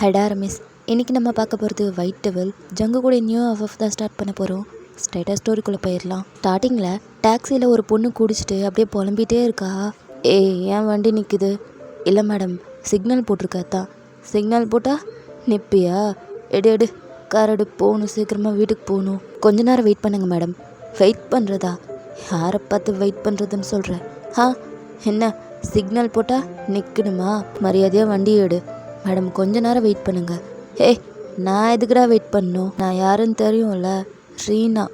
ஹடா ரமேஷ், இன்றைக்கி நம்ம பார்க்க போகிறது ஒயிட் டெவில். ஜங்கு கூட நியூ ஆஃப் தான் ஸ்டார்ட் பண்ண போகிறோம். ஸ்ட்ரைட்டாக ஸ்டோரிக்குள்ளே போயிடலாம். ஸ்டார்டிங்கில் டாக்ஸியில் ஒரு பொண்ணு குடிச்சிட்டு அப்படியே புலம்பிகிட்டே இருக்கா. ஏன் வண்டி நிற்குது? இல்லை மேடம், சிக்னல் போட்டிருக்காதான். சிக்னல் போட்டால் நிற்பியா? எடு கார் எடு, போகணும், சீக்கிரமாக வீட்டுக்கு போகணும். கொஞ்ச நேரம் வெயிட் பண்ணுங்க மேடம். வெயிட் பண்ணுறதா? யாரை பார்த்து வெயிட் பண்ணுறதுன்னு சொல்கிறேன்? என்ன சிக்னல் போட்டால் நிற்கணுமா? மரியாதையாக வண்டி எடு. மேடம் கொஞ்ச நேரம் வெயிட் பண்ணுங்க. நான் எதுக்குடா வெயிட் பண்ணணும்? நான் யாருன்னு தெரியும்ல, ரீனா.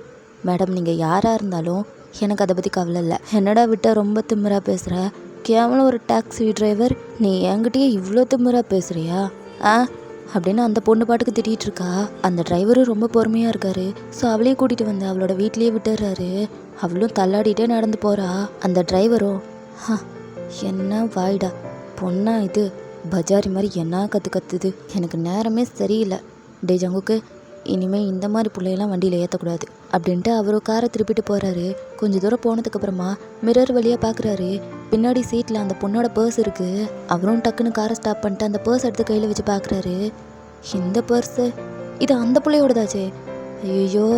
மேடம் நீங்கள் யாராக இருந்தாலும் எனக்கு அதை பற்றி கவலை இல்லை. என்னடா விட்டால் ரொம்ப திமிரா பேசுகிற? கேவலம் ஒரு டாக்ஸி டிரைவர், நீ என்கிட்டயே இவ்வளோ திமிரா பேசுகிறியா? அப்படின்னு அந்த பொண்ணு பாட்டுக்கு திட்டிகிட்டு இருக்கா. அந்த டிரைவரும் ரொம்ப பொறுமையாக இருக்காரு. ஸோ அவளையே கூட்டிகிட்டு வந்து அவளோட வீட்லேயே விட்டுறாரு. அவளும் தள்ளாடிட்டே நடந்து போகிறா. அந்த டிரைவரும் என்ன வாய்டா பொண்ணா இது, பஜாரி மாதிரி என்ன கற்றுது. எனக்கு நேரமே சரியில்லை. டே ஜங்குக்கு, இனிமேல் இந்த மாதிரி பிள்ளையெல்லாம் வண்டியில் ஏற்றக்கூடாது அப்படின்ட்டு அவரும் காரை திருப்பிட்டு போகிறாரு. கொஞ்சம் தூரம் போனதுக்கப்புறமா மிரர் வழியாக பார்க்குறாரு. பின்னாடி சீட்டில் அந்த பொண்ணோட பர்ஸ் இருக்குது. அவரும் டக்குன்னு காரை ஸ்டாப் பண்ணிட்டு அந்த பர்ஸ் எடுத்து கையில் வச்சு பார்க்குறாரு. இந்த பர்ஸு இது அந்த பிள்ளையோடதாச்சே. ஐயோ,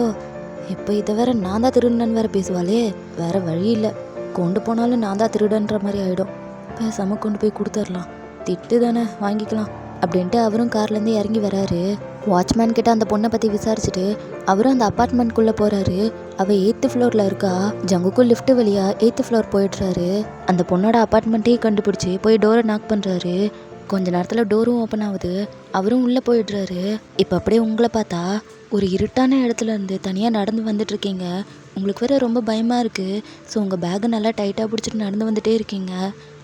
இப்போ இதை வேற நான் தான் திருடனன்னு வேற பேசுவாளே. வேற வழி இல்லை, கொண்டு போனாலும் நான் தான் திருடன்ற மாதிரி ஆகிடும். பேசாமல் கொண்டு போய் கொடுத்துடலாம், திட்டு தானே வாங்கிக்கலாம் அப்படின்ட்டு அவரும் கார்லேருந்து இறங்கி வராரு. வாட்ச்மேன் கிட்ட அந்த பொண்ணை பற்றி விசாரிச்சுட்டு அவரும் அந்த அப்பார்ட்மெண்ட்குள்ளே போகிறாரு. அவள் 8th ஃப்ளோரில் இருக்கா. ஜங்குக்கும் லிஃப்ட் வழியாக 8th ஃப்ளோர் போயிடுறாரு. அந்த பொண்ணோட அப்பார்ட்மெண்ட்டையும் கண்டுபிடிச்சி போய் டோரை நாக் பண்ணுறாரு. கொஞ்ச நேரத்தில் டோரும் ஓப்பன் ஆகுது. அவரும் உள்ளே போயிடுறாரு. இப்போ அப்படியே உங்களை பார்த்தா ஒரு இருட்டான இடத்துல இருந்து தனியாக நடந்து வந்துட்டுருக்கீங்க. உங்களுக்கு வேறு ரொம்ப பயமாக இருக்குது. ஸோ உங்கள் பேக்கை நல்லா டைட்டாக பிடிச்சிட்டு நடந்து வந்துகிட்டே இருக்கீங்க.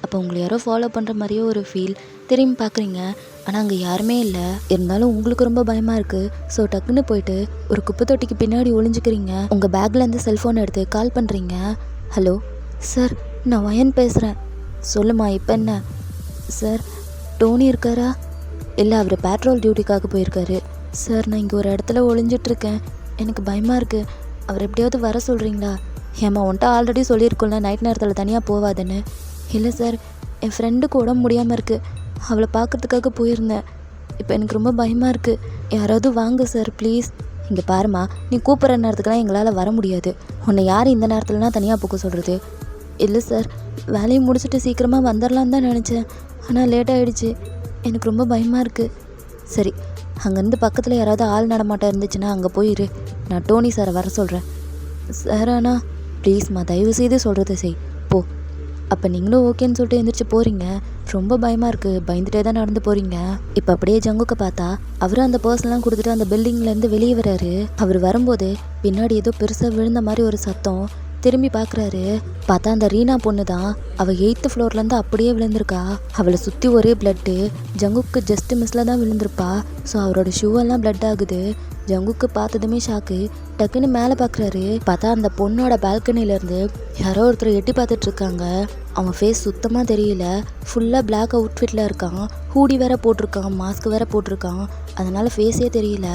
அப்போ உங்களை யாரோ ஃபாலோ பண்ணுற மாதிரியே ஒரு ஃபீல். திரும்பி பார்க்குறீங்க, ஆனால் அங்கே யாருமே இல்லை. இருந்தாலும் உங்களுக்கு ரொம்ப பயமாக இருக்குது. ஸோ டக்குன்னு போயிட்டு ஒரு குப்பை தொட்டிக்கு பின்னாடி ஒளிஞ்சிக்கிறீங்க. உங்கள் பேக்லேருந்து செல்ஃபோன் எடுத்து கால் பண்ணுறீங்க. ஹலோ சார், நான் வயன் பேசுகிறேன். சொல்லுமா, இப்போ என்ன? சார், டோனி இருக்காரா? இல்லை, அவர் பேட்ரோல் டியூட்டிக்காக போயிருக்காரு. சார், நான் இங்கே ஒரு இடத்துல ஒளிஞ்சிட்ருக்கேன். எனக்கு பயமாக இருக்குது. அவர் எப்படியாவது வர சொல்கிறீங்களா? ஏம்மா, உன்ட்ட ஆல்ரெடி சொல்லியிருக்கோம்ல நைட் நேரத்தில் தனியாக போவாதுன்னு. இல்லை சார், என் ஃப்ரெண்டுக்கு உடம்பு முடியாமல் இருக்குது. அவளை பார்க்குறதுக்காக போயிருந்தேன். இப்போ எனக்கு ரொம்ப பயமாக இருக்குது. யாராவது வாங்க சார் ப்ளீஸ். இங்கே பாருமா, நீ கூப்பிட்ற நேரத்துக்குலாம் எங்களால் வர முடியாது. உன்னை யார் இந்த நேரத்துலலாம் தனியாக போக்க சொல்கிறது? இல்லை சார், வேலையை முடிச்சுட்டு சீக்கிரமாக வந்துடலான்னு தான் நினச்சேன். ஆனால் லேட் ஆகிடுச்சு. எனக்கு ரொம்ப பயமாக இருக்குது. சரி, அங்கேருந்து பக்கத்தில் யாராவது ஆள் நடமாட்டம் இருந்துச்சுன்னா அங்கே போயிரு. நான் டோனி சாரை வர சொல்கிறேன். சார், ஆனால் ப்ளீஸ்மா, தயவு செய்து சொல்கிறத செய், போ. அப்போ நீங்களும் ஓகேன்னு சொல்லிட்டு எழுந்திரிச்சு போகிறீங்க. ரொம்ப பயமாக இருக்குது, பயந்துட்டே தான் நடந்து போகிறீங்க. இப்போ அப்படியே ஜங்குக்கு பார்த்தா அவரும் அந்த பர்சன்லாம் கொடுத்துட்டு அந்த பில்டிங்லேருந்து வெளியே வராரு. அவர் வரும்போது பின்னாடி ஏதோ பெருசாக விழுந்த மாதிரி ஒரு சத்தம். திரும்பி பார்க்குறாரு. பார்த்தா அந்த ரீனா பொண்ணு தான். அவள் 8th ஃப்ளோர்லேருந்து அப்படியே விழுந்திருக்கா. அவளை சுற்றி ஒரே பிளட்டு. ஜங்குக்கு ஜஸ்ட் மிஸ்ல தான் விழுந்திருப்பா. ஸோ அவரோட ஷூவெல்லாம் பிளட் ஆகுது. ஜங்குக்கு பார்த்ததுமே ஷாக்கு. டக்குன்னு மேலே பார்க்குறாரு. பார்த்தா அந்த பொண்ணோட பால்கனிலேருந்து யாரோ ஒருத்தர் எட்டி பார்த்துட்டு இருக்காங்க. அவன் ஃபேஸ் சுத்தமாக தெரியல. ஃபுல்லாக பிளாக் அவுட்ஃபிட்டில் இருக்கான். ஹூடி வேற போட்டிருக்கான், மாஸ்க் வேற போட்டிருக்கான். அதனால ஃபேஸே தெரியல.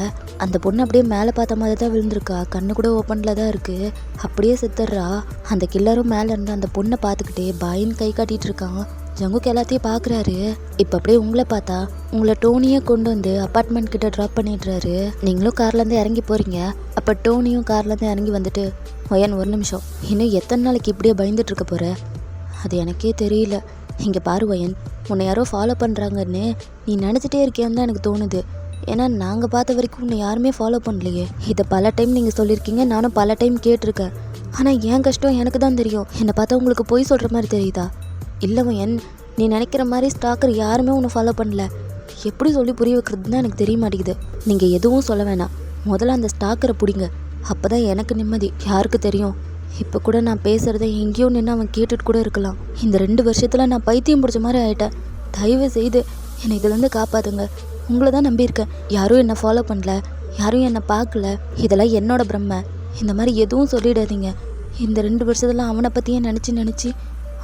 அந்த பொண்ணு அப்படியே மேலே பார்த்த மாதிரி தான் விழுந்திருக்கா. கண்ணு கூட ஓப்பனில் தான் இருக்குது. அப்படியே செத்துடுறா. அந்த கில்லரும் மேலே இருந்து அந்த பொண்ணை பார்த்துக்கிட்டே பாயின்னு கை காட்டிகிட்டு இருக்கான். ஜங்குக்கு எல்லாத்தையும் பார்க்குறாரு. இப்போ அப்படியே உங்களை பார்த்தா உங்களை டோனியை கொண்டு வந்து அப்பார்ட்மெண்ட் கிட்ட ட்ராப் பண்ணிடுறாரு. நீங்களும் கார்லேருந்து இறங்கி போகிறீங்க. அப்போ டோனியும் கார்லேருந்து இறங்கி வந்துட்டு, ஒயன் ஒரு நிமிஷம், இன்னும் எத்தனை நாளைக்கு இப்படியே பயந்துட்டு இருக்க போகிற? அது எனக்கே தெரியல. இங்கே பாரு ஒயன், உன்னை யாரோ ஃபாலோ பண்ணுறாங்கன்னு நீ நினச்சிட்டே இருக்கியான்னு தான் எனக்கு தோணுது. ஏன்னா நாங்கள் பார்த்த வரைக்கும் உன்னை யாருமே ஃபாலோ பண்ணலையே. இதை பல டைம் நீங்கள் சொல்லியிருக்கீங்க, நானும் பல டைம் கேட்டிருக்கேன். ஆனால் என் கஷ்டம் எனக்கு தான் தெரியும். என்னை பார்த்தா உங்களுக்கு பொய் சொல்கிற மாதிரி தெரியுதா? இல்லை ஒயன், நீ நினைக்கிற மாதிரி ஸ்டாக்கர் யாருமே உன்னை ஃபாலோ பண்ணல. எப்படி சொல்லி புரிய வைக்கிறது தான் எனக்கு தெரிய மாட்டேங்குது. நீங்கள் எதுவும் சொல்ல வேணாம், முதல்ல அந்த ஸ்டாக்கரை பிடிங்க. அப்போ தான் எனக்கு நிம்மதி. யாருக்கு தெரியும், இப்போ கூட நான் பேசுகிறத எங்கேயோ நின்று அவன் கேட்டுட்டு கூட இருக்கலாம். இந்த 2 வருஷத்தில் நான் பைத்தியம் பிடிச்ச மாதிரி ஆகிட்டேன். தயவு செய்து என்னை இதுலேருந்து காப்பாற்றுங்க. உங்களை தான் நம்பியிருக்கேன். யாரும் என்னை ஃபாலோ பண்ணல, யாரும் என்னை பார்க்கல. இதெல்லாம் என்னோட பிரம்மை. இந்த மாதிரி எதுவும் சொல்லிடாதீங்க. இந்த 2 வருஷத்தில் அவனை பற்றியே நினச்சி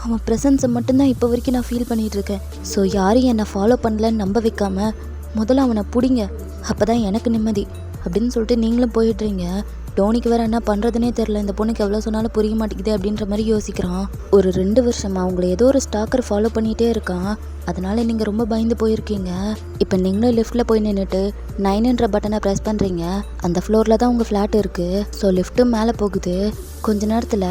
அவன் ப்ரெசன்ஸை மட்டும்தான் இப்போ வரைக்கும் நான் ஃபீல் பண்ணிகிட்ருக்கேன். ஸோ யாரும் என்னை ஃபாலோ பண்ணலன்னு நம்ப வைக்காமல் முதல்ல அவனை பிடிங்க. அப்போ தான் எனக்கு நிம்மதி அப்படின்னு சொல்லிட்டு நீங்களும் போயிடுறீங்க. டோனிக்கு வேற என்ன பண்ணுறதுனே தெரில, இந்த பொண்ணுக்கு எவ்வளோ சொன்னாலும் புரிய மாட்டேங்குது அப்படின்ற மாதிரி யோசிக்கிறான். ஒரு 2 வருஷமா அவங்கள ஏதோ ஒரு ஸ்டாக்கர் ஃபாலோ பண்ணிகிட்டே இருக்கான். அதனால நீங்கள் ரொம்ப பயந்து போயிருக்கீங்க. இப்போ நீங்களும் லிஃப்ட்டில் போய் நின்றுட்டு 9ன்ற பட்டனை ப்ரெஸ் பண்ணுறீங்க. அந்த ஃப்ளோரில் தான் உங்கள் ஃப்ளாட் இருக்குது. ஸோ லிஃப்ட்டும் மேலே போகுது. கொஞ்ச நேரத்தில்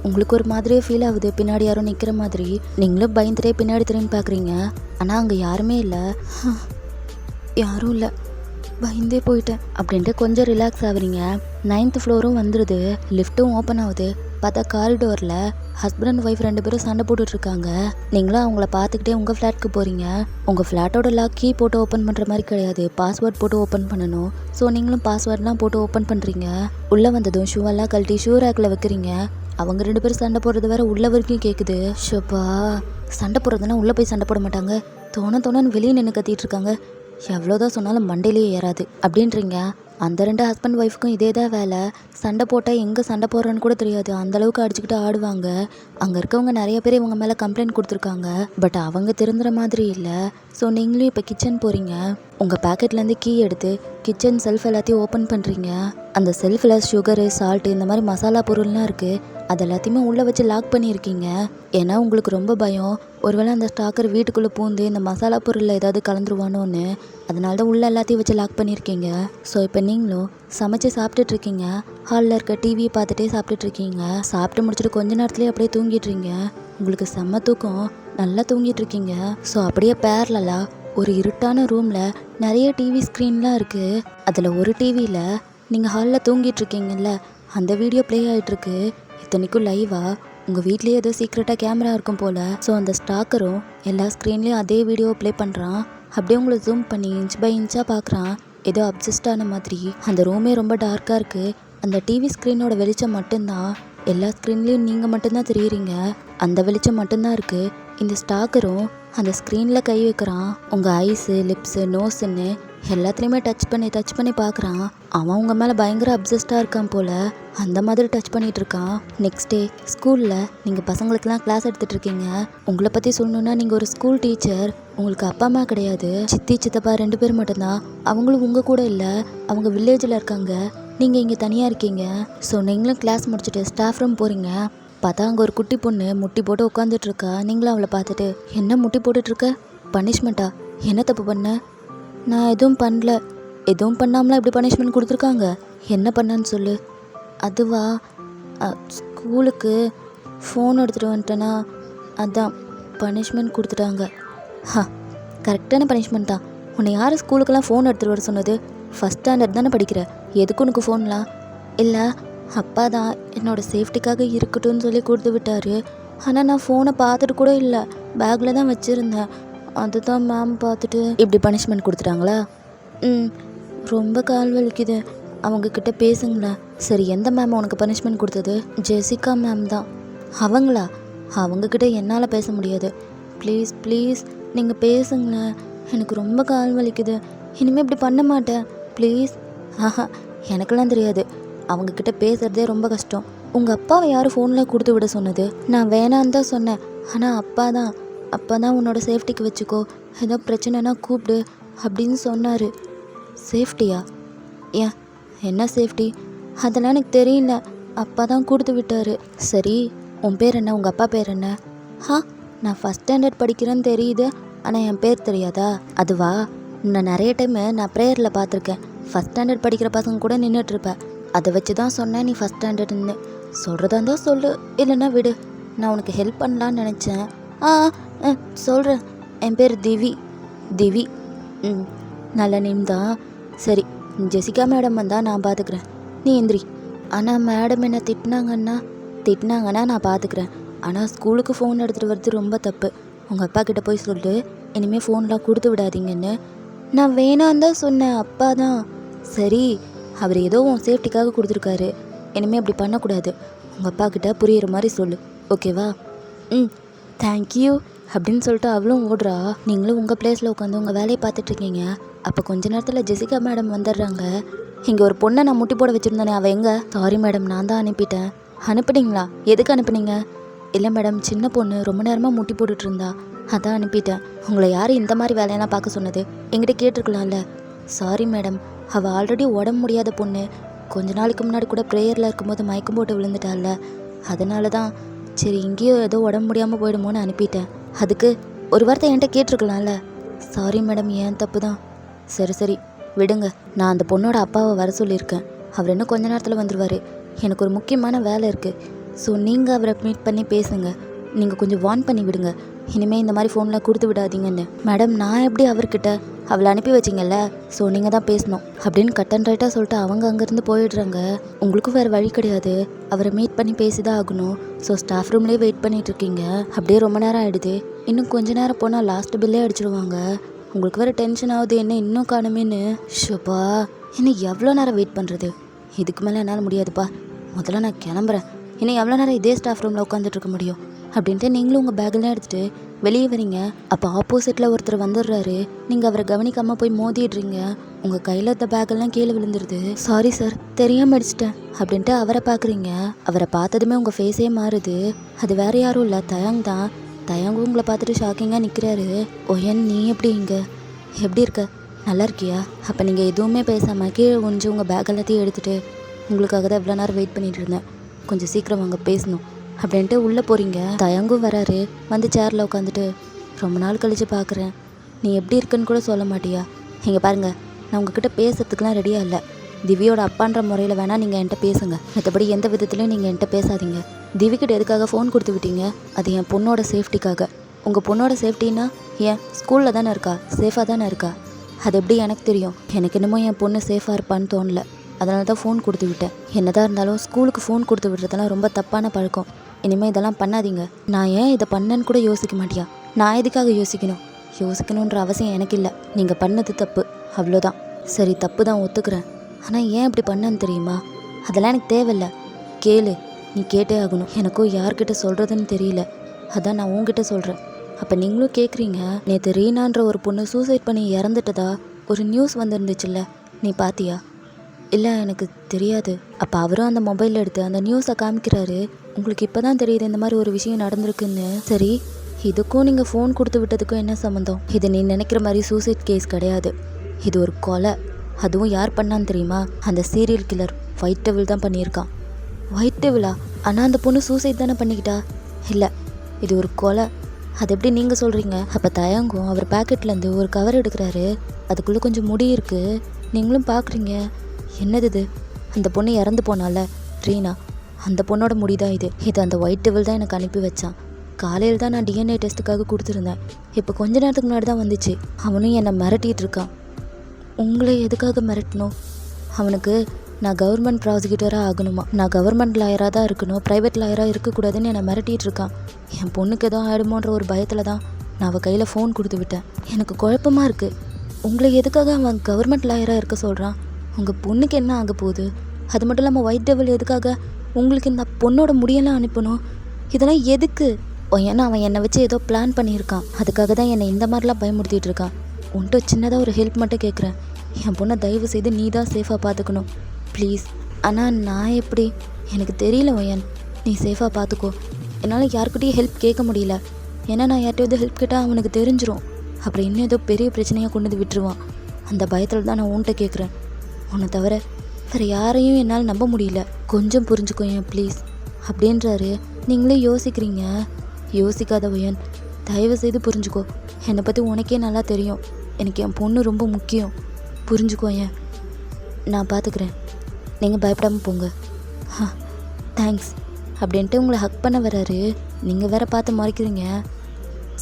உங்களுக்கு ஒரு மாதிரியே ஃபீல் ஆகுது, பின்னாடி யாரும் நிற்கிற மாதிரி. நீங்களும் பயந்துட்டே பின்னாடி திரும்பி பார்க்குறீங்க. ஆனால் அங்கே யாருமே இல்லை. யாரும் இல்லை, பயந்தே போயிட்டேன் அப்படின்ட்டு கொஞ்சம் ரிலாக்ஸ் ஆகுறீங்க. 9th ஃப்ளோரும் வந்துடுது. லிஃப்ட்டும் ஓப்பன் ஆகுது. பார்த்தா காரிடோரில் ஹஸ்பண்ட் அண்ட் ஒய்ஃப் 2 பேரும் சண்டை போட்டுட்ருக்காங்க. நீங்களும் அவங்கள பார்த்துக்கிட்டே உங்கள் ஃப்ளாட்க்கு போகிறீங்க. உங்கள் ஃப்ளாட்டோட லாக் கீ போட்டு ஓப்பன் பண்ணுற மாதிரி கிடையாது, பாஸ்வேர்ட் போட்டு ஓப்பன் பண்ணணும். ஸோ நீங்களும் பாஸ்வேர்ட்லாம் போட்டு ஓப்பன் பண்ணுறீங்க. உள்ளே வந்ததும் ஷூவெல்லாம் கழட்டி ஷூ ரேக்கில் வைக்கிறீங்க. அவங்க 2 பேரும் சண்டை போடுறது வேற உள்ள வரைக்கும் கேட்குது. ஷோப்பா, சண்டை போடுறதுனா உள்ளே போய் சண்டை போட மாட்டாங்க, தோணுன்னு வெளியே நின்று கத்திட்டு இருக்காங்க. எவ்வளோதான் சொன்னாலும் மண்டையிலேயே ஏறாது அப்படின்றீங்க. அந்த 2 ஹஸ்பண்ட் ஒய்ஃபுக்கும் இதே தான் வேலை. சண்டை போட்டால் எங்கே சண்டை போடுறேன்னு கூட தெரியாது, அந்தளவுக்கு அடிச்சுக்கிட்டு ஆடுவாங்க. அங்கே இருக்கவங்க நிறைய பேர் இவங்க மேலே கம்ப்ளைண்ட் கொடுத்துருக்காங்க. பட் அவங்க திருந்துற மாதிரி இல்லை. ஸோ நீங்களும் இப்போ கிச்சன் போகிறீங்க. உங்கள் பேக்கெட்லேருந்து கீ எடுத்து கிச்சன் செல்ஃப் எல்லாத்தையும் ஓப்பன் பண்ணுறீங்க. அந்த செல்ஃபில் சுகரு, சால்ட்டு, இந்த மாதிரி மசாலா பொருள்லாம் இருக்குது. அது எல்லாத்தையுமே உள்ளே வச்சு லாக் பண்ணியிருக்கீங்க. ஏன்னா உங்களுக்கு ரொம்ப பயம், ஒருவேளை அந்த ஸ்டாக்கர் வீட்டுக்குள்ளே பூந்து இந்த மசாலா பொருளில் ஏதாவது கலந்துருவானோன்னு. அதனால தான் உள்ளே எல்லாத்தையும் வச்சு லாக் பண்ணியிருக்கீங்க. ஸோ இப்போ நீங்களும் சமைச்சு சாப்பிட்டுட்ருக்கீங்க. ஹாலில் இருக்க டிவியை பார்த்துட்டே சாப்பிட்டுட்ருக்கீங்க. சாப்பிட்டு முடிச்சுட்டு கொஞ்ச நேரத்துலேயே அப்படியே தூங்கிட்டுறீங்க. உங்களுக்கு செம்ம தூக்கம், நல்லா தூங்கிட்டுருக்கீங்க. ஸோ அப்படியே பேரலா ஒரு இருட்டான ரூமில் நிறைய டிவி ஸ்க்ரீன்லாம் இருக்குது. அதில் ஒரு டிவியில் நீங்கள் ஹாலில் தூங்கிட்டுருக்கீங்கல்ல, அந்த வீடியோ ப்ளே ஆகிட்டுருக்கு. இத்தனைக்கும் லைவாக உங்கள் வீட்லேயே ஏதோ சீக்ரெட்டாக கேமரா இருக்கும் போல். ஸோ அந்த ஸ்டாக்கரும் எல்லா ஸ்க்ரீன்லேயும் அதே வீடியோவை ப்ளே பண்ணுறான். அப்படியே உங்களை ஜூம் பண்ணி இன்ச் பை இன்ச்சாக பார்க்குறான், ஏதோ அப்சஸ்ட் ஆன மாதிரி. அந்த ரூமே ரொம்ப டார்க்காக இருக்குது. அந்த டிவி ஸ்க்ரீனோட வெளிச்சம் மட்டும்தான், எல்லா ஸ்க்ரீன்லேயும் நீங்கள் மட்டும்தான் தெரியுறீங்க. அந்த வெளிச்சம் மட்டும்தான் இருக்குது. இந்த ஸ்டாக்கரும் அந்த ஸ்க்ரீனில் கை வைக்கிறான். உங்கள் ஐஸு, லிப்ஸு, நோஸுன்னு எல்லாத்துலேயுமே டச் பண்ணி பார்க்குறான். அவன் உங்கள் மேலே பயங்கர அப்சஸ்டாக இருக்கான் போல், அந்த மாதிரி டச் பண்ணிகிட்டு இருக்கான். நெக்ஸ்ட் டே ஸ்கூலில் நீங்கள் பசங்களுக்கெல்லாம் கிளாஸ் எடுத்துகிட்ருக்கீங்க. உங்களை பற்றி சொல்லணுன்னா நீங்கள் ஒரு ஸ்கூல் டீச்சர். உங்களுக்கு அப்பா அம்மா கிடையாது, சித்தி சித்தப்பா 2 பேர் மட்டும்தான். அவங்களும் உங்கள் கூட இல்லை, அவங்க வில்லேஜில் இருக்காங்க. நீங்கள் இங்கே தனியாக இருக்கீங்க. ஸோ நீங்களும் கிளாஸ் முடிச்சுட்டு ஸ்டாஃப் ரூம் போகிறீங்க. பார்த்தா அங்கே ஒரு குட்டி பொண்ணு முட்டி போட்டு உட்காந்துட்ருக்கா. நீங்களும் அவளை பார்த்துட்டு, என்ன முட்டி போட்டுட்ருக்க, பனிஷ்மெண்ட்டா, என்ன தப்பு பண்ண? நான் எதுவும் பண்ணல. எதுவும் பண்ணாமலாம் இப்படி பனிஷ்மெண்ட் கொடுத்துருக்காங்க, என்ன பண்ணான்னு சொல்லு. அதுவா, ஸ்கூலுக்கு ஃபோன் எடுத்துகிட்டு வந்துட்டேன்னா அதான் பனிஷ்மெண்ட் கொடுத்துட்டாங்க. கரெக்டான பனிஷ்மெண்ட் தான். உன்னை யார் ஸ்கூலுக்கெல்லாம் ஃபோன் எடுத்துகிட்டு வர சொன்னது? ஃபஸ்ட் ஸ்டாண்டர்ட் தானே படிக்கிற, எதுக்கு உனக்கு ஃபோன்லாம்? இல்லை, அப்பா தான் என்னோடய சேஃப்டிக்காக இருக்கட்டும்னு சொல்லி கொடுத்து விட்டார். ஆனால் நான் ஃபோனை பார்த்துட்டு கூட இல்லை, பேக்கில் தான் வச்சுருந்தேன். அதுதான் மேம் பார்த்துட்டு இப்படி பனிஷ்மெண்ட் கொடுத்துட்டாங்களா? ரொம்ப கால் வலிக்குது, அவங்கக்கிட்ட பேசுங்களேன். சரி, எந்த மேம் உனக்கு பனிஷ்மெண்ட் கொடுத்தது? ஜெசிகா மேம் தான். அவங்களா? அவங்கக்கிட்ட என்னால் பேச முடியாது. ப்ளீஸ் ப்ளீஸ் நீங்கள் பேசுங்களேன், எனக்கு ரொம்ப கால் வலிக்குது, இனிமேல் இப்படி பண்ண மாட்டேன் ப்ளீஸ். எனக்கெல்லாம் தெரியாது, அவங்கக்கிட்ட பேசுகிறதே ரொம்ப கஷ்டம். உங்கள் அப்பாவை யார் ஃபோனில் கொடுத்து விட சொன்னது? நான் வேணான்னு தான் சொன்னேன். ஆனால் அப்பா தான் உன்னோட சேஃப்டிக்கு வச்சுக்கோ, ஏதோ பிரச்சனைனா கூப்பிடு அப்படின்னு சொன்னார். சேஃப்டியா? ஏன், என்ன சேஃப்டி? அதெல்லாம் எனக்கு தெரியல, அப்பா தான் கொடுத்து விட்டார். சரி, உன் பேர் என்ன, உங்கள் அப்பா பேர் என்ன? நான் ஃபஸ்ட் ஸ்டாண்டர்ட் படிக்கிறேன்னு தெரியுது, ஆனால் என் பேர் தெரியாதா? அதுவா, நான் நிறைய டைமு நான் ப்ரேயரில் பார்த்துருக்கேன். ஃபஸ்ட் ஸ்டாண்டர்ட் படிக்கிற பசங்க கூட நின்றுட்டுருப்பேன். அதை வச்சு தான் சொன்னேன் நீ ஃபஸ்ட் ஸ்டாண்டர்டுன்னு. சொல்கிறதா இருந்தால் சொல்லு, இல்லைன்னா விடு, நான் உனக்கு ஹெல்ப் பண்ணலான்னு நினச்சேன். சொல்கிறேன், என் பேர் திவி. நல்ல நேம் தான். சரி, ஜெசிகா மேடம் வந்தால் நான் பார்த்துக்கிறேன், நீ எந்திரி. ஆனால் மேடம் என்ன திட்டினாங்கன்னா நான் பார்த்துக்கிறேன். ஆனால் ஸ்கூலுக்கு ஃபோன் எடுத்துகிட்டு வர்றது ரொம்ப தப்பு. உங்கள் அப்பா கிட்ட போய் சொல்லு, இனிமேல் ஃபோன்லாம் கொடுத்து விடாதீங்கன்னு. நான் வேணான்னு தான் சொன்னேன், அப்பா தான். சரி, அவர் ஏதோ உன் சேஃப்டிக்காக கொடுத்துருக்காரு, இனிமேல் அப்படி பண்ணக்கூடாது. உங்கள் அப்பா கிட்ட புரியிற மாதிரி சொல்லு, ஓகேவா? தேங்க்யூ அப்படின்னு சொல்லிட்டு அவளும் ஓடுறா. நீங்களும் உங்கள் பிளேஸில் உட்காந்து உங்கள் வேலையை பார்த்துட்ருக்கீங்க. அப்போ கொஞ்ச நேரத்தில் ஜெசிகா மேடம் வந்துடுறாங்க. இங்கே ஒரு பொண்ணை நான் முட்டி போட வச்சுருந்தேனே, அவள் எங்கே? சாரி மேடம், நான் தான் அனுப்பிட்டேன். அனுப்புனீங்களா? எதுக்கு அனுப்புனீங்க? இல்லை மேடம், சின்ன பொண்ணு ரொம்ப நேரமாக முட்டி போட்டுட்டு இருந்தா, அதான் அனுப்பிட்டேன். உங்களை யார் இந்த மாதிரி வேலையெல்லாம் பார்க்க சொன்னது? என்கிட்ட கேட்டிருக்கலாம்ல. சாரி மேடம், அவள் ஆல்ரெடி உடம்பு முடியாத பொண்ணு, கொஞ்ச நாளைக்கு முன்னாடி கூட ப்ரேயரில் இருக்கும்போது மயக்கம் போட்டு விழுந்துட்டால, அதனால தான் சரி இங்கேயோ ஏதோ உடம்பு முடியாமல் போயிடுமோன்னு அனுப்பிட்டேன். அதுக்கு ஒரு வார்த்தை என்கிட்ட கேட்டிருக்கலாம்ல. சாரி மேடம், ஏன் தப்பு தான். சரி விடுங்க. நான் அந்த பொண்ணோட அப்பாவை வர சொல்லியிருக்கேன். அவர் இன்னும் கொஞ்ச நேரத்தில் வந்துடுவார். எனக்கு ஒரு முக்கியமான வேலை இருக்குது. ஸோ நீங்கள் அவரை மீட் பண்ணி பேசுங்க. நீங்கள் கொஞ்சம் வார்ன் பண்ணி விடுங்க, இனிமேல் இந்த மாதிரி ஃபோன்லாம் கொடுத்து விடாதீங்கன்னு. மேடம், நான் எப்படி அவர்கிட்ட அவளை அனுப்பி வச்சிங்கல்ல, ஸோ நீங்கள் தான் பேசணும் அப்படின்னு கட் அண்ட் ரைட்டாக சொல்லிட்டு அவங்க அங்கேருந்து போயிடுறாங்க. உங்களுக்கும் வேறு வழி கிடையாது, அவரை மீட் பண்ணி பேசி தான் ஆகணும். ஸோ ஸ்டாஃப் ரூம்லேயே வெயிட் பண்ணிகிட்ருக்கீங்க. அப்படியே ரொம்ப நேரம் ஆகிடுது. இன்னும் கொஞ்ச நேரம் போனால் லாஸ்ட் பில்லே அடிச்சிடுவாங்க. உங்களுக்கு வேறு டென்ஷன் ஆகுது, என்ன இன்னும் காணுமேன்னு. ஷோபா, இன்னும் எவ்வளோ நேரம் வெயிட் பண்ணுறது? இதுக்கு மேலே என்னால் முடியாதுப்பா, முதல்ல நான் கிளம்புறேன். இன்னும் எவ்வளோ நேரம் இதே ஸ்டாஃப் ரூமில் உட்காந்துட்டு இருக்க முடியும் அப்படின்ட்டு நீங்களும் உங்கள் பேக்கெல்லாம் எடுத்துகிட்டு வெளியே வரீங்க. அப்போ ஆப்போசிட்டில் ஒருத்தர் வந்துடுறாரு. நீங்கள் அவரை கவனிக்காமல் போய் மோதிடுறீங்க. உங்கள் கையில் இருந்த பேக்கெல்லாம் கீழே விழுந்துருது. சாரி சார், தெரியாமல் அடிச்சிட்டேன் அப்படின்ட்டு அவரை பார்க்குறீங்க. அவரை பார்த்ததுமே உங்கள் ஃபேஸே மாறுது. அது வேறு யாரும் இல்லை, தயாங் தான். தயாங்கும் உங்களை பார்த்துட்டு ஷாக்கிங்காக நிற்கிறாரு. ஓயன், நீ எப்படி இருக்க? நல்லா இருக்கியா? அப்போ நீங்கள் எதுவுமே பேசாமல் கீழே கொஞ்சம் உங்கள் பேக் எல்லாத்தையும் எடுத்துகிட்டு, உங்களுக்காக தான் இவ்வளோ நேரம் வெயிட் பண்ணிகிட்டு இருந்தேன், கொஞ்சம் சீக்கிரம் வாங்க பேசணும் அப்படின்ட்டு உள்ளே போகிறீங்க. தயங்கும் வராரு. வந்து சேரில் உட்காந்துட்டு, ரொம்ப நாள் கழித்து பார்க்குறேன், நீ எப்படி இருக்குன்னு கூட சொல்ல மாட்டியா? இங்கே பாருங்கள், நான் உங்ககிட்ட பேசுறதுக்குலாம் ரெடியாக இல்லை. திவ்யோட அப்பான்ற முறையில் வேணால் நீங்கள் என்கிட்ட பேசுங்க, மற்றபடி எந்த விதத்துலையும் நீங்கள் என்கிட்ட பேசாதீங்க. திவிக்கிட்ட எதுக்காக ஃபோன் கொடுத்து விட்டீங்க? அது என் பொண்ணோட சேஃப்டிக்காக. உங்கள் பொண்ணோட சேஃப்டின்னா ஏன் ஸ்கூலில் தானே இருக்கா, சேஃபாக தானே இருக்கா? அது எப்படி எனக்கு தெரியும்? எனக்கு என்னமோ என் பொண்ணு சேஃபாக இருப்பான்னு தோணல, அதனால தான் ஃபோன் கொடுத்து விட்டேன். என்னதான் இருந்தாலும் ஸ்கூலுக்கு ஃபோன் கொடுத்து விடுறதெல்லாம் ரொம்ப தப்பான பழக்கம். இனிமேல் இதெல்லாம் பண்ணாதீங்க. நான் ஏன் இதை பண்ணேன்னு கூட யோசிக்க மாட்டியா? நான் எதுக்காக யோசிக்கணுன்ற அவசியம் எனக்கு இல்லை. நீங்கள் பண்ணது தப்பு, அவ்வளோதான். சரி, தப்பு தான், ஒத்துக்கிறேன். ஆனால் ஏன் இப்படி பண்ணேன்னு தெரியுமா? அதெல்லாம் எனக்கு தேவையில்லை. கேளு, நீ கேட்டே ஆகணும். எனக்கும் யார்கிட்ட சொல்கிறதுன்னு தெரியல, அதான் நான் உங்ககிட்ட சொல்கிறேன். அப்போ நீங்களும் கேட்குறீங்க. நேற்று ரீனான்ற ஒரு பொண்ணு சூசைட் பண்ணி இறந்துட்டதா ஒரு நியூஸ் வந்துருந்துச்சுல்ல, நீ பார்த்தியா? இல்லை, எனக்கு தெரியாது. அப்போ அவரும் அந்த மொபைலில் எடுத்து அந்த நியூஸை காமிக்கிறாரு. உங்களுக்கு இப்போ தான் தெரியுது இந்த மாதிரி ஒரு விஷயம் நடந்திருக்குன்னு. சரி, இதுக்கும் நீங்கள் ஃபோன் கொடுத்து விட்டதுக்கும் என்ன சம்மந்தம்? இது நீ நினைக்கிற மாதிரி சூசைட் கேஸ் கிடையாது, இது ஒரு கொலை. அதுவும் யார் பண்ணான்னு தெரியுமா? அந்த சீரியல் கில்லர் ஒயிட் டெவில் தான் பண்ணியிருக்கான். ஒயிட் டெவிலா? ஆனால் அந்த பொண்ணு சூசைட் தானே பண்ணிக்கிட்டா? இல்லை, இது ஒரு கொலை. அது எப்படி நீங்கள் சொல்கிறீங்க? அப்போ தயங்கும் அவர் பேக்கெட்லேருந்து ஒரு கவர் எடுக்கிறாரு. அதுக்குள்ளே கொஞ்சம் முடி இருக்குது. நீங்களும் பார்க்குறீங்க. என்னது இது? அந்த பொண்ணு இறந்து போனால ரீனா, அந்த பொண்ணோட முடி தான் இது. அந்த ஒயிட் டெவில் தான் எனக்கு அனுப்பி வச்சான். காலையில் தான் நான் டிஎன்ஏ டெஸ்ட்டுக்காக கொடுத்துருந்தேன். இப்போ கொஞ்ச நேரத்துக்கு முன்னாடி தான் வந்துச்சு. அவனும் என்னை மிரட்டிகிட்டு இருக்கான். உங்களை எதுக்காக மிரட்டணும்? அவனுக்கு நான் கவர்மெண்ட் ப்ராசிக்யூட்டராக ஆகணுமா, நான் கவர்மெண்ட் லாயராக தான் இருக்கணும், ப்ரைவேட் லாயராக இருக்கக்கூடாதுன்னு என்னை மிரட்டிகிட்டு இருக்கான். என் பொண்ணுக்கு எதுவும் ஆகிடுமோன்ற ஒரு பயத்தில் தான் நான் அவள் கையில் ஃபோன் கொடுத்து விட்டேன். எனக்கு குழப்பமாக இருக்குது. உங்களை எதுக்காக அவன் கவர்மெண்ட் லாயராக இருக்க சொல்கிறான்? உங்கள் பொண்ணுக்கு என்ன ஆக போகுது? அது மட்டும் இல்லாமல் ஒயிட் டெவில் எதுக்காக உங்களுக்கு இந்த பொண்ணோட முடியெல்லாம் அனுப்பணும்? இதெல்லாம் எதுக்கு? ஏன்னா அவன் என்னை வச்சு ஏதோ பிளான் பண்ணியிருக்கான். அதுக்காக தான் என்னை இந்த மாதிரிலாம் பயமுறுத்திட்டு இருக்கான். உன்கிட்ட சின்னதாக ஒரு ஹெல்ப் மட்டும் கேட்குறேன். என் பொண்ணை தயவு செய்து நீ தான் சேஃபாக பார்த்துக்கணும் ப்ளீஸ். ஆனால் நான் எப்படி? எனக்கு தெரியல ஒயன், நீ சேஃபாக பார்த்துக்கோ. என்னால் யார்கிட்டையும் ஹெல்ப் கேட்க முடியல, ஏன்னா நான் யார்கிட்டையாவது ஹெல்ப் கேட்டால் அவனுக்கு தெரிஞ்சிடும். அப்புறம் இன்னும் ஏதோ பெரிய பிரச்சனையாக கொண்டு வந்து விட்டுருவான். அந்த பயத்தில் தான் நான் உன்கிட்ட கேட்குறேன். உன்னை தவிர வேறு யாரையும் என்னால் நம்ப முடியல, கொஞ்சம் புரிஞ்சுக்கோ ஏன் ப்ளீஸ் அப்படின்றாரு. நீங்களே யோசிக்கிறீங்க. யோசிக்காத ஒயன், தயவு செய்து புரிஞ்சுக்கோ. என்னை பற்றி உனக்கே நல்லா தெரியும், எனக்கு என் பொண்ணு ரொம்ப முக்கியம். புரிஞ்சுக்கோ ஏன், நான் பார்த்துக்கிறேன், நீங்கள் பயப்படாமல் போங்க. தேங்க்ஸ் அப்படின்ட்டு உங்களை ஹக் பண்ண வராரு. நீங்கள் வேற பார்த்து மறைக்கிறீங்க.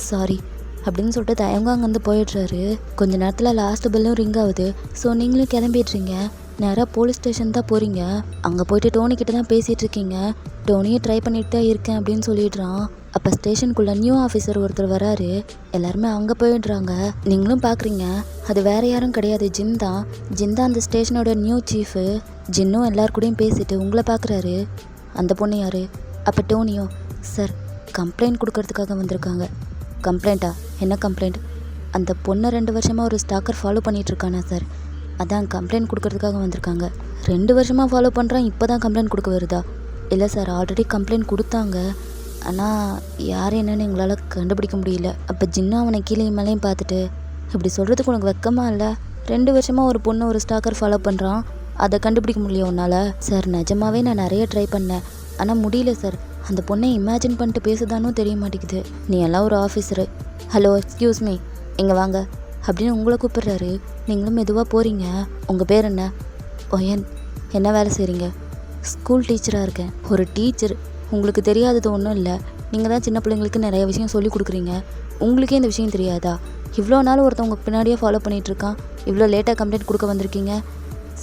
சாரி அப்படின்னு சொல்லிட்டு தயங்க அங்கேருந்து போயிடுறாரு. கொஞ்ச நேரத்தில் லாஸ்ட் பெல்லும் ரிங் ஆகுது. ஸோ நீங்களும் கிளம்பிடுறீங்க. நேராக போலீஸ் ஸ்டேஷன் தான் போகிறீங்க. அங்கே போயிட்டு டோனிக்கிட்ட தான் பேசிகிட்டு இருக்கீங்க. டோனியும் ட்ரை பண்ணிட்டு தான் இருக்கேன் அப்படின்னு சொல்லிடுறான். அப்போ ஸ்டேஷனுக்குள்ளே நியூ ஆஃபீஸர் ஒருத்தர் வராரு. எல்லாருமே அங்கே போயிடுறாங்க. நீங்களும் பார்க்குறீங்க, அது வேறு யாரும் கிடையாது, ஜின் தான் அந்த ஸ்டேஷனோட நியூ சீஃபு. ஜின்னும் எல்லாருக்கூடையும் பேசிட்டு உங்களை பார்க்குறாரு. அந்த பொண்ணு யார்? அப்போ டோனியும், சார் கம்ப்ளைண்ட் கொடுக்கறதுக்காக வந்திருக்காங்க. கம்ப்ளைண்ட்டா? என்ன கம்ப்ளைண்ட்? அந்த பொண்ணை 2 வருஷமாக ஒரு ஸ்டாக்கர் ஃபாலோ பண்ணிகிட்ருக்கானா சார், அதான் கம்ப்ளைண்ட் கொடுக்கறதுக்காக வந்திருக்காங்க. 2 வருஷமாக ஃபாலோ பண்ணுறான், இப்போ தான் கம்ப்ளைண்ட் கொடுக்க வருதா? இல்லை சார், ஆல்ரெடி கம்ப்ளைண்ட் கொடுத்தாங்க, ஆனால் யார் என்னன்னு எங்களால் கண்டுபிடிக்க முடியல. அப்போ ஜின்னும் அவனை கீழே மேலேயும் பார்த்துட்டு, இப்படி சொல்கிறதுக்கு உனக்கு வெக்கமாக இல்லை? 2 வருஷமாக ஒரு பொண்ணு ஒரு ஸ்டாக்கர் ஃபாலோ பண்ணுறான், அதை கண்டுபிடிக்க முடியல உன்னால்? சார் நிஜமாவே நான் நிறைய ட்ரை பண்ணேன், ஆனால் முடியல சார். அந்த பொண்ணை இமேஜின் பண்ணிட்டு பேசுதானும் தெரிய மாட்டேங்குது. நீ எல்லாம் ஒரு ஆஃபீஸரு. ஹலோ, எக்ஸ்கியூஸ் மீ, இங்கே வாங்க அப்படின்னு உங்களை கூப்பிடுறாரு. நீங்களும் மெதுவாக போகிறீங்க. உங்கள் பேர் என்ன? ஒயன். என்ன வேலை செய்கிறீங்க? ஸ்கூல் டீச்சராக இருக்கேன். ஒரு டீச்சர், உங்களுக்கு தெரியாதது ஒன்றும் இல்லை. நீங்கள் தான் சின்ன பிள்ளைங்களுக்கு நிறைய விஷயம் சொல்லி கொடுக்குறீங்க. உங்களுக்கே இந்த விஷயம் தெரியாதா? இவ்வளோ நாள் ஒருத்தவங்க பின்னாடியே ஃபாலோ பண்ணிகிட்ருக்கான், இவ்வளோ லேட்டாக கம்ப்ளைண்ட் கொடுக்க வந்திருக்கீங்க.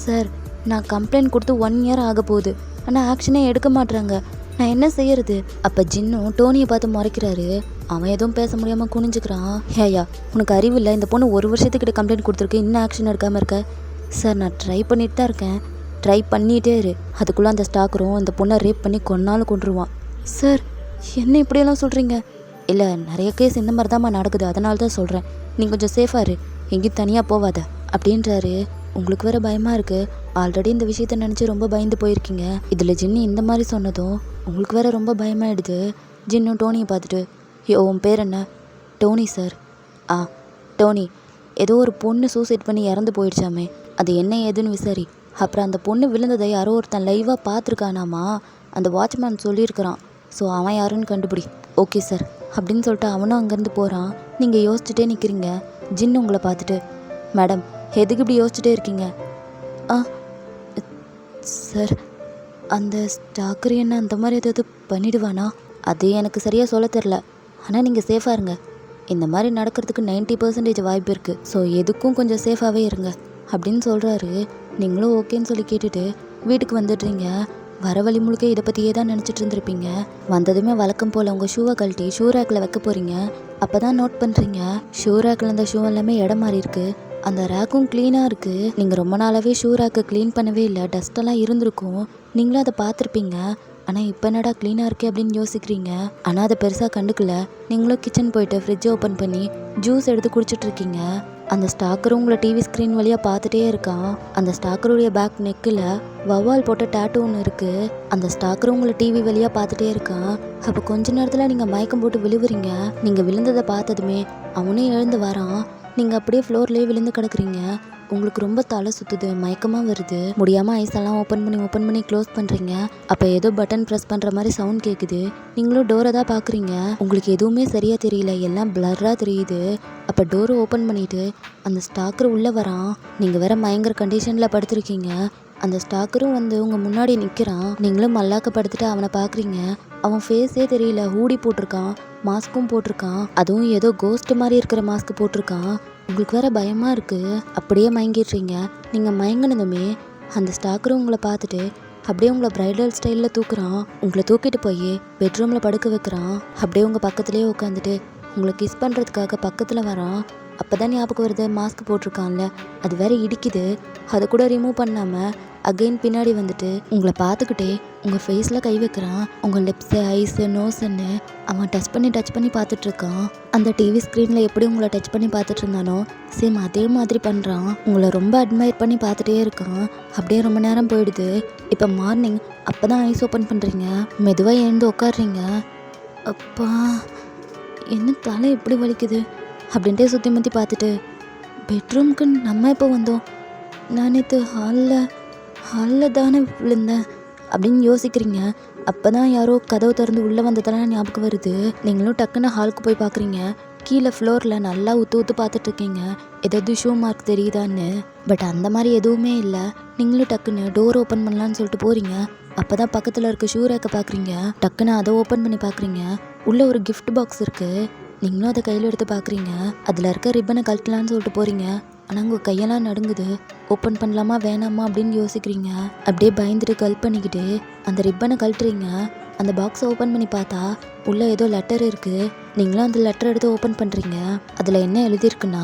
சார், நான் கம்ப்ளைண்ட் கொடுத்து 1 இயர் ஆக போகுது, ஆனால் ஆக்ஷனே எடுக்க மாட்றாங்க. நான் என்ன செய்யறது? அப்போ ஜின்னும் டோனியை பார்த்து முறைக்கிறாரு. அவன் எதுவும் பேச முடியாமல் குனிஞ்சுக்கிறான். ஹேயா, உனக்கு அறிவு இல்லை? இந்த பொண்ணு 1 வருஷத்துக்கிட்ட கம்ப்ளைண்ட் கொடுத்துருக்கு, இன்னும் ஆக்ஷன் எடுக்காமல் இருக்க? சார், நான் ட்ரை பண்ணிட்டு தான் இருக்கேன். ட்ரை பண்ணிகிட்டே இரு, அதுக்குள்ளே அந்த ஸ்டாக்கரும் இந்த பொண்ணை ரேப் பண்ணி கொன்னாலும் கொண்டுருவான். சார், என்ன இப்படியெல்லாம் சொல்கிறீங்க? இல்லை, நிறைய கேஸ் இந்த மாதிரி தான்மா நடக்குது, அதனால தான் சொல்கிறேன். நீ கொஞ்சம் சேஃபாக இரு, எங்கேயும் தனியாக போவாத அப்படின்றாரு. உங்களுக்கு வேறு பயமாக இருக்குது. ஆல்ரெடி இந்த விஷயத்த நினச்சி ரொம்ப பயந்து போயிருக்கீங்க. இதில் ஜின்னு இந்த மாதிரி சொன்னதும் உங்களுக்கு வேறு ரொம்ப பயமாயிடுது. ஜின்னும் டோனியை பார்த்துட்டு, யோ, உன் பேர் என்ன? டோனி சார். ஆ, டோனி, ஏதோ ஒரு பொண்ணு சூசைட் பண்ணி இறந்து போயிடுச்சாமே, அது என்ன ஏதுன்னு விசாரி. அப்புறம் அந்த பொண்ணு விழுந்ததை யாரோ ஒருத்தன் லைவாக பார்த்துருக்கானாமா, அந்த வாட்ச்மேன் சொல்லியிருக்கிறான். ஸோ அவன் யாருன்னு கண்டுபிடி. ஓகே சார் அப்படின்னு சொல்லிட்டு அவனும் அங்கேருந்து போகிறான். நீங்கள் யோசிச்சுட்டே நிற்கிறீங்க. ஜின்னு உங்களை பார்த்துட்டு, மேடம், எதுக்கு இப்படி யோசிச்சுட்டே இருக்கீங்க? ஆ சார், அந்த ஸ்டாக்கர் என்ன அந்த மாதிரி ஏதாவது பண்ணிடுவானா? அது எனக்கு சரியாக சொல்ல தெரில, ஆனால் நீங்கள் சேஃபாக இருங்க. இந்த மாதிரி நடக்கிறதுக்கு 90% வாய்ப்பு இருக்குது. ஸோ எதுக்கும் கொஞ்சம் சேஃபாகவே இருங்க அப்படின்னு சொல்கிறாரு. நீங்களும் ஓகேன்னு சொல்லி கேட்டுட்டு வீட்டுக்கு வந்துடுறீங்க. வர வழி முழுக்க இதை பற்றியே தான் நினச்சிட்டு இருந்திருப்பீங்க. வந்ததுமே வழக்கம் போல் உங்கள் ஷூவை கழட்டி ஷூ ரேக்கில் வைக்க போகிறீங்க. அப்போ தான் நோட் பண்ணுறீங்க, ஷூ ரேக்கில் அந்த ஷூ எல்லாமே இடம் மாறி இருக்குது. அந்த ரேக்கும் க்ளீனாக இருக்குது. நீங்கள் ரொம்ப நாளாகவே ஷூ ரேக்கை க்ளீன் பண்ணவே இல்லை, டஸ்ட்டெல்லாம் இருந்திருக்கும். நீங்களும் அதை பார்த்துருப்பீங்க. ஆனால் இப்போ என்னடா க்ளீனாக இருக்கே அப்படின்னு யோசிக்கிறீங்க. ஆனால் அதை பெருசாக கண்டுக்கல. நீங்களும் கிச்சன் போயிட்டு ஃப்ரிட்ஜை ஓப்பன் பண்ணி ஜூஸ் எடுத்து குடிச்சிட்ருக்கீங்க. அந்த ஸ்டாக்கரும் உங்களை டிவி ஸ்க்ரீன் வழியாக பார்த்துட்டே இருக்கான். அந்த ஸ்டாக்கருடைய பேக் நெக்கில் வவ்வால் போட்ட டேட்டூ ஒன்று இருக்குது. அந்த ஸ்டாக்கரும் உங்களை டிவி வழியாக பார்த்துட்டே இருக்கான். அப்போ கொஞ்ச நேரத்தில் நீங்கள் மயக்கம் போட்டு விழுவுறீங்க. நீங்கள் விழுந்ததை பார்த்ததுமே அவனே எழுந்து வரான். நீங்கள் அப்படியே ஃப்ளோர்லேயே விழுந்து கிடக்குறீங்க. உங்களுக்கு ரொம்ப தலை சுற்றுது, மயக்கமாக வருது. முடியாமல் ஐஸெல்லாம் ஓப்பன் பண்ணி க்ளோஸ் பண்ணுறீங்க. அப்போ ஏதோ பட்டன் ப்ரெஸ் பண்ணுற மாதிரி சவுண்ட் கேட்குது. நீங்களும் டோரை தான் பார்க்குறீங்க. உங்களுக்கு எதுவுமே சரியாக தெரியல, எல்லாம் பிளர்ராக தெரியுது. அப்போ டோரை ஓப்பன் பண்ணிவிட்டு அந்த ஸ்டாக்கர் உள்ளே வரான். நீங்கள் வேற பயங்கர கண்டிஷனில் படுத்துருக்கீங்க. அந்த ஸ்டாக்கரும் வந்து உங்கள் முன்னாடி நிற்கிறான். நீங்களும் மல்லாக்க படுத்துட்டு அவனை பார்க்குறீங்க. அவன் ஃபேஸே தெரியல, ஹூடி போட்டிருக்கான், மாஸ்க்கும் போட்டிருக்கான். அதுவும் ஏதோ கோஸ்ட் மாதிரி இருக்கிற மாஸ்க் போட்டிருக்கான். உங்களுக்கு வேற பயமாக இருக்குது. அப்படியே மயங்கிடுறீங்க. நீங்கள் மயங்கினதுமே அந்த ஸ்டாக்கரும் உங்களை பார்த்துட்டு அப்படியே உங்களை ப்ரைடல் ஸ்டைலில் தூக்குறான். உங்களை தூக்கிட்டு போய் பெட்ரூமில் படுக்க வைக்கிறான். அப்படியே உங்கள் பக்கத்துலேயே உட்காந்துட்டு உங்களை கிஸ் பண்ணுறதுக்காக பக்கத்தில் வரான். அப்போ தான் ஞாபகம் வருது, மாஸ்க் போட்டிருக்கான்ல, அது வேற இடிக்குது. அதை கூட ரிமூவ் பண்ணாமல் அகைன் பின்னாடி வந்துட்டு உங்களை பார்த்துக்கிட்டே உங்கள் ஃபேஸில் கை வைக்கிறான். உங்கள் லிப்ஸு, ஐஸு, நோஸ்ன்னு அவன் டச் பண்ணி பார்த்துட்ருக்கான். அந்த டிவி ஸ்க்ரீனில் எப்படி உங்களை டச் பண்ணி பார்த்துட்டு இருந்தானோ சேம் அதே மாதிரி பண்ணுறான். உங்களை ரொம்ப அட்மையர் பண்ணி பார்த்துட்டே இருக்கான். அப்படியே ரொம்ப நேரம் போயிடுது. இப்போ மார்னிங் அப்போ தான் ஐஸ் ஓப்பன் பண்ணுறீங்க. மெதுவாக எழுந்து உட்காடுறீங்க. அப்பா, என்ன தலை எப்படி வலிக்குது அப்படின்ட்டே சுற்றி முற்றி பார்த்துட்டு, பெட்ரூம்க்கு நம்ம எப்போ வந்தோம்? நான் நேற்று ஹாலில் தானே விழுந்தேன் அப்படின்னு யோசிக்கிறீங்க. அப்போ தான் யாரோ கதவு திறந்து உள்ளே வந்ததெல்லாம் ஞாபகம் வருது. நீங்களும் டக்குன்னு ஹாலுக்கு போய் பார்க்குறீங்க. கீழே ஃப்ளோரில் நல்லா ஊற்று பார்த்துட்ருக்கீங்க, ஏதாவது ஷூ மார்க் தெரியுதான்னு. பட் அந்த மாதிரி எதுவுமே இல்லை. நீங்களும் டக்குன்னு டோர் ஓப்பன் பண்ணலான்னு சொல்லிட்டு போகிறீங்க. அப்போ தான் பக்கத்தில் இருக்க ஷூ ரேக்கை பார்க்குறீங்க. டக்குன்னு அதை ஓப்பன் பண்ணி பார்க்குறீங்க. உள்ளே ஒரு கிஃப்ட் பாக்ஸ் இருக்குது. நீங்களும் அதை கையில் எடுத்து பார்க்குறீங்க. அதில் இருக்க ரிப்பனை கழட்டலான்னு சொல்லிட்டு போகிறீங்க. ஆனால் உங்கள் கையெல்லாம் நடுங்குது. ஓப்பன் பண்ணலாமா வேணாமா அப்படின்னு யோசிக்கிறீங்க. அப்படியே பயந்துட்டு கல் பண்ணிக்கிட்டு அந்த ரிப்பனை கழட்டுறீங்க. அந்த பாக்ஸை ஓப்பன் பண்ணி பார்த்தா உள்ளே ஏதோ லெட்டர் இருக்குது. நீங்களும் அந்த லெட்டர் எடுத்து ஓப்பன் பண்ணுறீங்க. அதில் என்ன எழுதியிருக்குன்னா,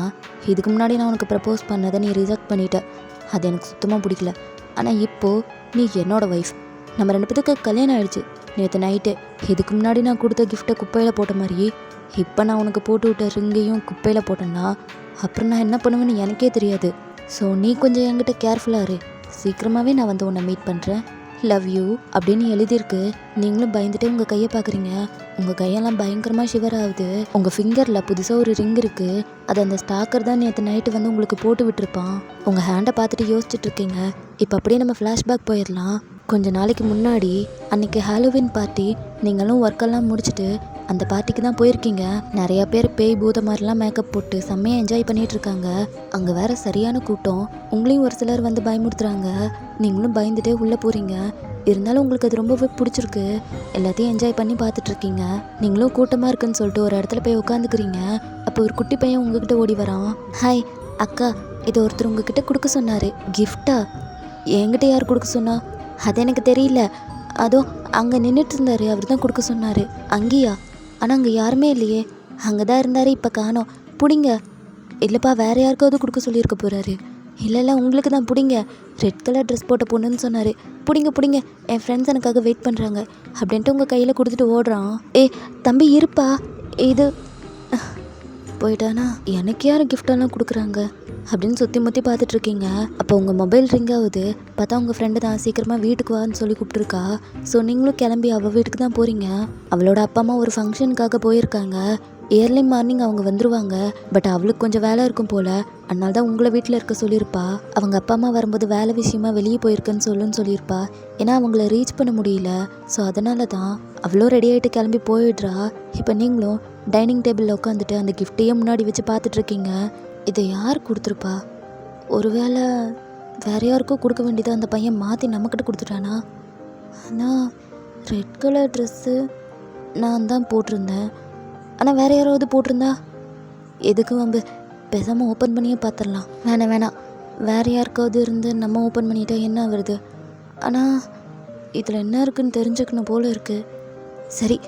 இதுக்கு முன்னாடி நான் உனக்கு ப்ரப்போஸ் பண்ணதை நீ ரிஜெக்ட் பண்ணிட்ட, அது எனக்கு சுத்தமாக பிடிக்கல. ஆனால் இப்போது நீ என்னோட ஒய்ஃப், நம்ம 2 பேத்துக்கு கல்யாணம் ஆகிடுச்சு. நேற்று நைட்டு இதுக்கு முன்னாடி நான் கொடுத்த கிஃப்ட்டை குப்பையில் போட்ட மாதிரி இப்போ நான் உனக்கு போட்டு விட்ட ரிங்கையும் குப்பையில் போட்டேன்னா அப்புறம் நான் என்ன பண்ணுவேன்னு எனக்கே தெரியாது. ஸோ நீ கொஞ்சம் என்கிட்ட கேர்ஃபுல்லாக இரு. சீக்கிரமாகவே நான் வந்து உன்னை மீட் பண்ணுறேன். லவ் யூ அப்படின்னு எழுதியிருக்கு. நீங்களும் பயந்துட்டு உங்கள் கையை பார்க்குறீங்க. உங்கள் கையெல்லாம் பயங்கரமாக ஷிவர் ஆகுது. உங்கள் ஃபிங்கரில் புதுசாக ஒரு ரிங் இருக்குது. அது அந்த ஸ்டாக்கர் தான் நேற்று நைட்டு வந்து உங்களுக்கு போட்டு விட்டுருப்பான். உங்கள் ஹேண்டை பார்த்துட்டு யோசிச்சுட்டு இருக்கீங்க, இப்போ அப்படியே நம்ம ஃப்ளாஷ்பேக் போயிடலாம். கொஞ்ச நாளைக்கு முன்னாடி அன்றைக்கி ஹாலோவின் பார்ட்டி, நீங்களும் ஒர்க்கெல்லாம் முடிச்சுட்டு அந்த பார்ட்டிக்கு தான் போயிருக்கீங்க. நிறையா பேர் பேய் பூத மாதிரிலாம் மேக்கப் போட்டு செம்மையாக என்ஜாய் பண்ணிகிட்ருக்காங்க. அங்கே வேறு சரியான கூட்டம். உங்களையும் ஒரு சிலர் வந்து பயமுறுத்துறாங்க. நீங்களும் பயந்துட்டே உள்ளே போகிறீங்க. இருந்தாலும் உங்களுக்கு அது ரொம்பவே பிடிச்சிருக்கு. எல்லாத்தையும் என்ஜாய் பண்ணி பார்த்துட்ருக்கீங்க. நீங்களும் கூட்டமாக இருக்குன்னு சொல்லிட்டு ஒரு இடத்துல போய் உட்காந்துக்கிறீங்க. அப்போ ஒரு குட்டி பையன் உங்ககிட்ட ஓடி வரான். ஹாய் அக்கா, இதை ஒருத்தர் உங்ககிட்ட கொடுக்க சொன்னார். கிஃப்டா? என்கிட்ட யார் கொடுக்க சொன்னா? அது எனக்கு தெரியல. அதோ அங்கே நின்றுட்டு இருந்தார், அவர் தான் கொடுக்க சொன்னார். அங்கேயா? ஆனால் அங்கே யாருமே இல்லையே. அங்கே தான் இருந்தார், இப்போ காணோம். பிடிங்க. இல்லைப்பா, வேறு யாருக்காவது கொடுக்க சொல்லியிருக்க போகிறாரு. இல்லை உங்களுக்கு தான், பிடிங்க. ரெட் கலர் ட்ரெஸ் போட்ட பொண்ணுன்னு சொன்னார். பிடிங்க, என் ஃப்ரெண்ட்ஸ் எனக்காக வெயிட் பண்ணுறாங்க அப்படின்ட்டு உங்கள் கையில் கொடுத்துட்டு ஓடுறான். தம்பி இருப்பா, இது போயிட்டானா? எனக்கு யாரும் கிஃப்டெல்லாம் கொடுக்குறாங்க அப்படின்னு சுற்றி முற்றி பார்த்துட்ருக்கீங்க. அப்போ உங்கள் மொபைல் ரிங் ஆகுது. பார்த்தா உங்கள் ஃப்ரெண்டு தான் சீக்கிரமாக வீட்டுக்கு வான்னு சொல்லி கூப்பிட்ருக்கா. ஸோ நீங்களும் கிளம்பி அவள் வீட்டுக்கு தான் போகிறீங்க. அவளோட அப்பா அம்மா ஒரு ஃபங்க்ஷனுக்காக போயிருக்காங்க. ஏர்லி மார்னிங் அவங்க வந்துடுவாங்க. பட் அவளுக்கு கொஞ்சம் வேலை இருக்கும் போல், அதனால தான் உங்களை வீட்டில் இருக்க சொல்லியிருப்பா. அவங்க அப்பா அம்மா வரும்போது வேலை விஷயமா வெளியே போயிருக்குன்னு சொல்லியிருப்பா. ஏன்னா அவங்கள ரீச் பண்ண முடியல. ஸோ அதனால தான் அவ்வளோ ரெடி ஆகிட்டு கிளம்பி போயிடுறா. இப்போ நீங்களும் டைனிங் டேபிளில் உட்காந்துட்டு அந்த கிஃப்டையே முன்னாடி வச்சு பார்த்துட்ருக்கீங்க. இதை யார் கொடுத்துருப்பா? ஒருவேளை வேற யாருக்கும் கொடுக்க வேண்டியதை அந்த பையன் மாற்றி நம்மக்கிட்ட கொடுத்துட்டானா? ஆனால் ரெட் கலர் ட்ரெஸ்ஸு நான் தான் போட்டிருந்தேன். ஆனால் வேறு யாராவது போட்டிருந்தா? எதுக்கு வம்பு, பேசாமல் ஓப்பன் பண்ணியே பார்த்துடலாம். வேணாம், வேறு யாருக்காவது இருந்து நம்ம ஓப்பன் பண்ணிட்டா என்ன வருது? ஆனால் இதில் என்ன இருக்குன்னு தெரிஞ்சுக்கணும் போல் இருக்குது. சரி,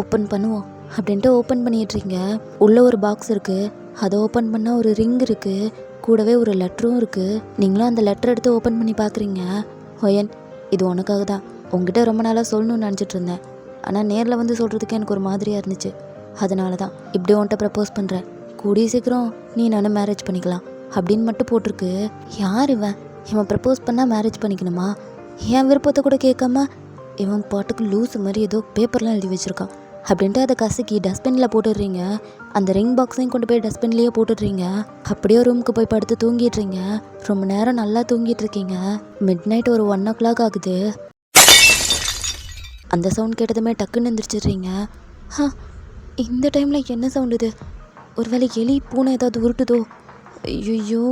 ஓப்பன் பண்ணுவோம் அப்படின்ட்டு ஓப்பன் பண்ணிட்டுறீங்க. உள்ளே ஒரு பாக்ஸ் இருக்குது. அதை ஓப்பன் பண்ணால் ஒரு ரிங் இருக்குது. கூடவே ஒரு லெட்டரும் இருக்குது. நீங்களும் அந்த லெட்டர் எடுத்து ஓப்பன் பண்ணி பார்க்குறீங்க. ஒயன், இது உனக்காக தான். உங்ககிட்ட ரொம்ப நாளாக சொல்லணும்னு நினச்சிட்டு இருந்தேன். ஆனால் நேரில் வந்து சொல்கிறதுக்கு எனக்கு ஒரு மாதிரியாக இருந்துச்சு. அதனால தான் இப்படி உன்கிட்ட ப்ரப்போஸ் பண்ணுறேன். கூடிய சீக்கிரம் நீ நானும் மேரேஜ் பண்ணிக்கலாம் அப்படின்னு மட்டும் போட்டிருக்கு. யார் இவன் ப்ரப்போஸ் பண்ணால் மேரேஜ் பண்ணிக்கணுமா? என் விருப்பத்தை கூட கேட்காம இவன் பாட்டுக்கு லூஸ் மாதிரி ஏதோ பேப்பர்லாம் எழுதி வச்சுருக்கான் அப்படின்ட்டு அதை கசக்கி டஸ்ட்பினில் போட்டுடுறீங்க. அந்த ரிங் பாக்ஸையும் கொண்டு போய் டஸ்ட்பின்லேயே போட்டுடுறீங்க. அப்படியே ரூமுக்கு போய் படுத்து தூங்கிடுறீங்க. ரொம்ப நேரம் நல்லா தூங்கிட்டு இருக்கீங்க. மிட் நைட் ஒரு 1 o'clock ஆகுது. அந்த சவுண்ட் கேட்டதுமே டக்குன்னு எந்திரிச்சிடுறீங்க. இந்த டைமில் என்ன சவுண்ட் இது? ஒருவேளை எலி பூனை ஏதாவது உருட்டுதோ? ஐயோ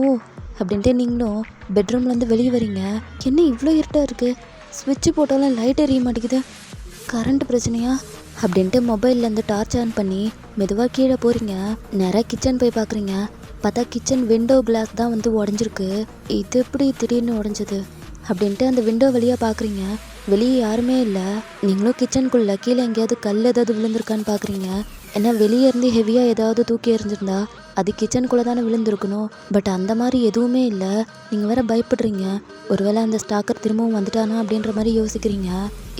அப்படின்ட்டு நீங்களும் பெட்ரூம்லேருந்து வெளியே வரீங்க. என்ன இவ்வளோ இருட்டாக இருக்குது? ஸ்விட்ச்சு போட்டாலும் லைட் எரிய மாட்டேங்குது. கரண்ட் பிரச்சனையா அப்படின்ட்டு மொபைல்லேருந்து டார்ச் ஆன் பண்ணி மெதுவாக கீழே போகிறீங்க. நேராக கிச்சன் போய் பார்க்குறீங்க. பார்த்தா கிச்சன் விண்டோ கிளாஸ் தான் வந்து உடஞ்சிருக்கு. இது எப்படி திடீர்னு உடஞ்சது அப்படின்ட்டு அந்த விண்டோ வழியாக பார்க்குறீங்க. வெளியே யாருமே இல்லை. நீங்களும் கிச்சனுக்குள்ளே கீழே எங்கேயாவது கல் ஏதாவது விழுந்திருக்கான்னு பார்க்குறீங்க. ஏன்னா வெளியே இருந்து ஹெவியாக ஏதாவது தூக்கி எறிஞ்சிருந்தா அது கிச்சனுக்குள்ளே தானே விழுந்திருக்கணும். பட் அந்த மாதிரி எதுவுமே இல்லை. நீங்கள் வேற பயப்படுறீங்க. ஒருவேளை அந்த ஸ்டாக்கர் திரும்பவும் வந்துட்டானா அப்படின்ற மாதிரி யோசிக்கிறீங்க.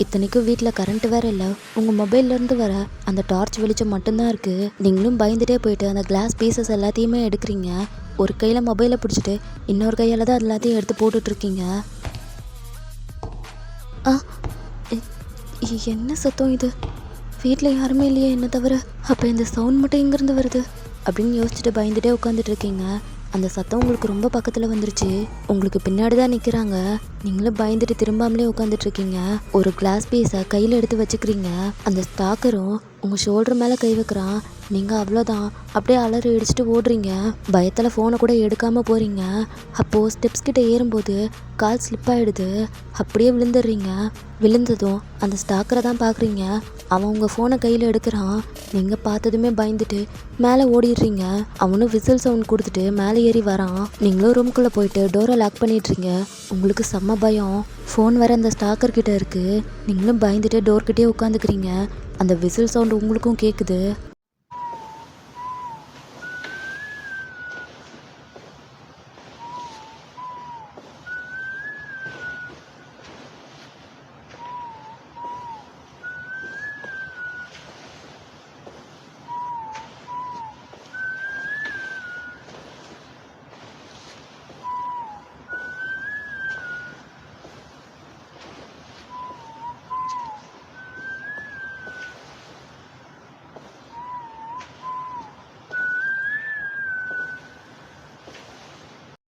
இத்தனைக்கும் வீட்டில் கரண்ட் வேற இல்லை. உங்கள் மொபைல்லேருந்து வர அந்த டார்ச் வெளிச்சம் மட்டும்தான் இருக்குது. நீங்களும் பயந்துட்டே போயிட்டு அந்த கிளாஸ் பீசஸ் எல்லாத்தையுமே எடுக்கிறீங்க. ஒரு கையில் மொபைலை பிடிச்சிட்டு இன்னொரு கையால் தான் எல்லாத்தையும் எடுத்து போட்டுட்ருக்கீங்க. என்ன சத்தம் இது? வீட்டில் யாருமே இல்லையே என்ன தவிர. அப்போ இந்த சவுண்ட் மட்டும் எங்கேருந்து வருது அப்படின்னு யோசிச்சுட்டு பயந்துட்டே உட்காந்துட்டு இருக்கீங்க. அந்த சத்தம் உங்களுக்கு ரொம்ப பக்கத்தில் வந்துருச்சு. உங்களுக்கு பின்னாடி தான் நிற்கிறாங்க. நீங்களும் பயந்துட்டு திரும்பாமலே உட்காந்துட்ருக்கீங்க. ஒரு கிளாஸ் பீஸை கையில் எடுத்து வச்சுக்கிறீங்க. அந்த ஸ்டாக்கரும் உங்கள் ஷோல்டர் மேலே கை வைக்கிறான். நீங்கள் அவ்வளோதான் அப்படியே அலறி அடிச்சுட்டு ஓடுறீங்க. பயத்தில் ஃபோனை கூட எடுக்காமல் போகிறீங்க. அப்போது ஸ்டெப்ஸ் கிட்ட ஏறும்போது கால் ஸ்லிப் ஆகிடுது. அப்படியே விழுந்துடுறீங்க. விழுந்ததும் அந்த ஸ்டாக்கரை தான் பார்க்குறீங்க. அவன் உங்கள் ஃபோனை கையில் எடுக்கிறான். நீங்கள் பார்த்ததுமே பயந்துட்டு மேலே ஓடிடுறீங்க. அவனும் விசில் சவுண்ட் கொடுத்துட்டு மேலே ஏறி வரான். நீங்களும் ரூம்குள்ளே போயிட்டு டோரை லாக் பண்ணிடுறீங்க. உங்களுக்கு செம்ம பயம். ஃபோன் வேறு அந்த ஸ்டாக்கர் கிட்ட இருக்குது. நீங்களும் பயந்துட்டு டோர்கிட்டே உட்காந்துக்கிறீங்க. அந்த விசில் சவுண்ட் உங்களுக்கும் கேட்குது.